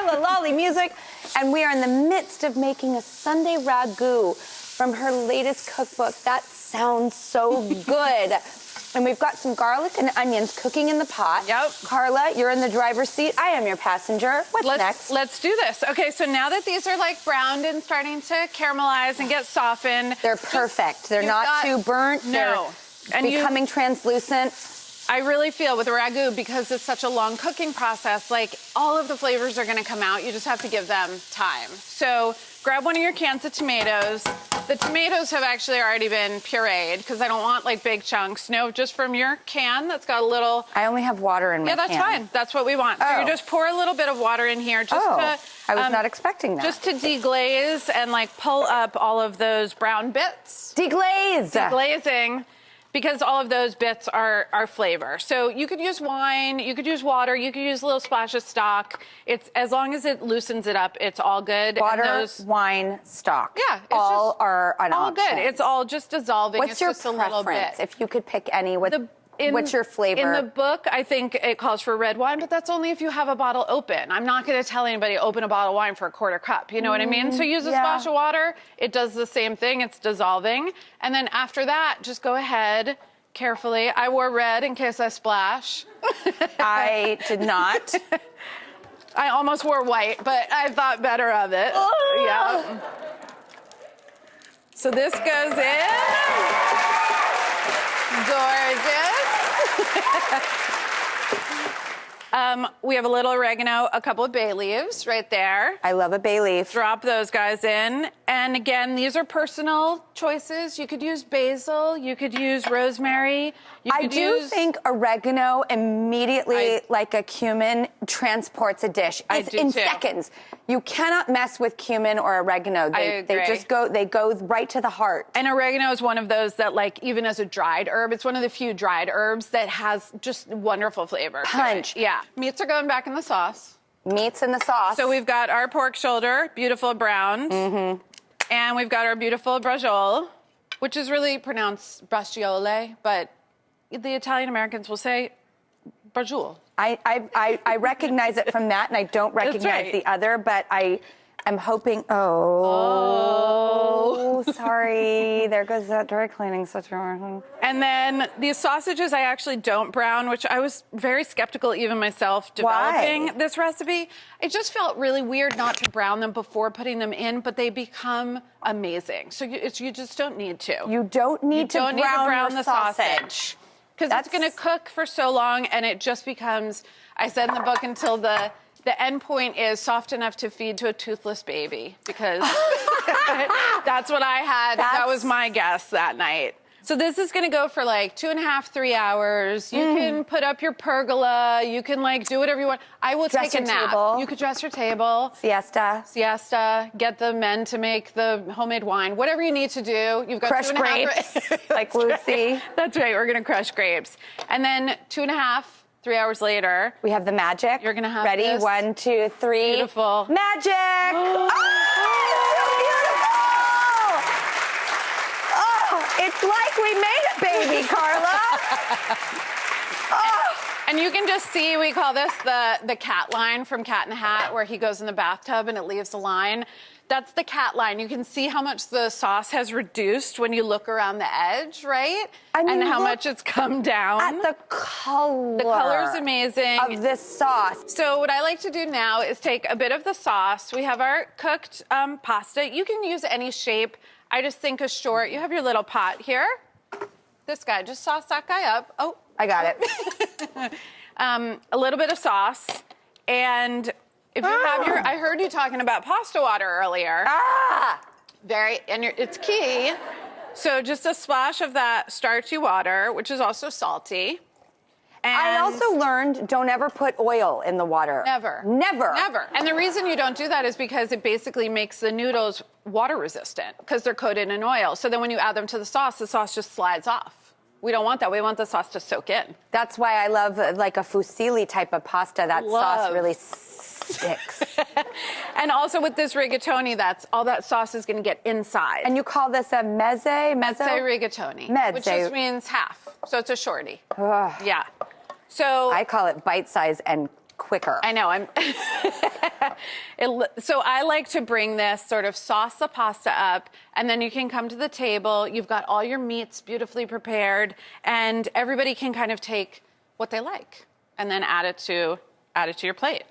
Carla Lalli music, and we are in the midst of making a Sunday ragu from her latest cookbook. That sounds so good. And we've got some garlic and onions cooking in the pot. Yep. Carla, you're in the driver's seat. I am your passenger. What's next? Let's do this. Okay, so now that these are like browned and starting to caramelize and get softened. They're perfect. They're not too burnt. No. They're becoming translucent. I really feel with ragu, because it's such a long cooking process, like all of the flavors are gonna come out. You just have to give them time. So grab one of your cans of tomatoes. The tomatoes have actually already been pureed because I don't want like big chunks. No, just from your can that's got a little. I only have water in my can. Yeah, that's fine. That's what we want. So you just pour a little bit of water in here just to. I was not expecting that. Just to deglaze and like pull up all of those brown bits. Deglaze. Deglazing. Because all of those bits are flavor. So you could use wine, you could use water, you could use a little splash of stock. It's as long as it loosens it up, it's all good. Water, wine, stock. Yeah, all are an all option. good. It's all just dissolving. What's it's your just a little bit. If you could pick any, what's your flavor? In the book, I think it calls for red wine, but that's only if you have a bottle open. I'm not going to tell anybody open a bottle of wine for a quarter cup. You know what I mean? So use a splash of water. It does the same thing. It's dissolving. And then after that, just go ahead. Carefully. I wore red in case I splash. I did not. I almost wore white, but I thought better of it. Oh. Yeah. So this goes in. Gorgeous. We have a little oregano, a couple of bay leaves right there. I love a bay leaf. Drop those guys in. And again, these are personal choices. You could use basil. You could use rosemary. I do think oregano immediately, like a cumin, transports a dish. In seconds. You cannot mess with cumin or oregano. They just go right to the heart. And oregano is one of those that, like, even as a dried herb, it's one of the few dried herbs that has just wonderful flavor. Punch. Yeah. Meats are going back in the sauce. Meats in the sauce. So we've got our pork shoulder, beautiful browned. Mm-hmm. And we've got our beautiful braciole, which is really pronounced braciole, but the Italian Americans will say braciole. I recognize it from that, and I don't recognize the other, but I'm hoping. Oh, sorry. There goes that dry cleaning situation. And then these sausages I actually don't brown, which I was very skeptical even myself developing this recipe. It just felt really weird not to brown them before putting them in, but they become amazing. So you just don't need to. You don't need to brown the sausage. Because it's going to cook for so long, and it just becomes, I said in the book, until the end point is soft enough to feed to a toothless baby, because that's what I had. That was my guess that night. So this is going to go for like 2.5, 3 hours. You can put up your pergola. You can like do whatever you want. I will take a nap. You could dress your table. Siesta. Get the men to make the homemade wine. Whatever you need to do. You've got crush grapes, like Lucy. That's right. We're going to crush grapes. And then 2.5, 3 hours later, we have the magic. You're going to have ready. This. 1, 2, 3. Beautiful. Magic. Oh, so beautiful. Oh, it's like we made a baby, Carla. And you can just see, we call this the cat line from Cat in the Hat, where he goes in the bathtub and it leaves a line. That's the cat line. You can see how much the sauce has reduced when you look around the edge, right? I mean, and how much it's come down. At the color. The color's amazing. Of this sauce. So what I like to do now is take a bit of the sauce. We have our cooked pasta. You can use any shape. I just think a short. You have your little pot here. This guy, just sauce that guy up. Oh, I got it. A little bit of sauce. And if you have your, I heard you talking about pasta water earlier. It's key. So just a splash of that starchy water, which is also salty. And I also learned don't ever put oil in the water. Never. And the reason you don't do that is because it basically makes the noodles water resistant because they're coated in oil. So then when you add them to the sauce just slides off. We don't want that. We want the sauce to soak in. That's why I love like a fusilli type of pasta. That sauce really sticks. And also with this rigatoni, all that sauce is going to get inside. And you call this a mezze rigatoni, which just means half. So it's a shorty. Ugh. Yeah. So I call it bite size and quicker. I know. So I like to bring this, sort of sauce the pasta up, and then you can come to the table. You've got all your meats beautifully prepared, and everybody can kind of take what they like and then add it to your plate.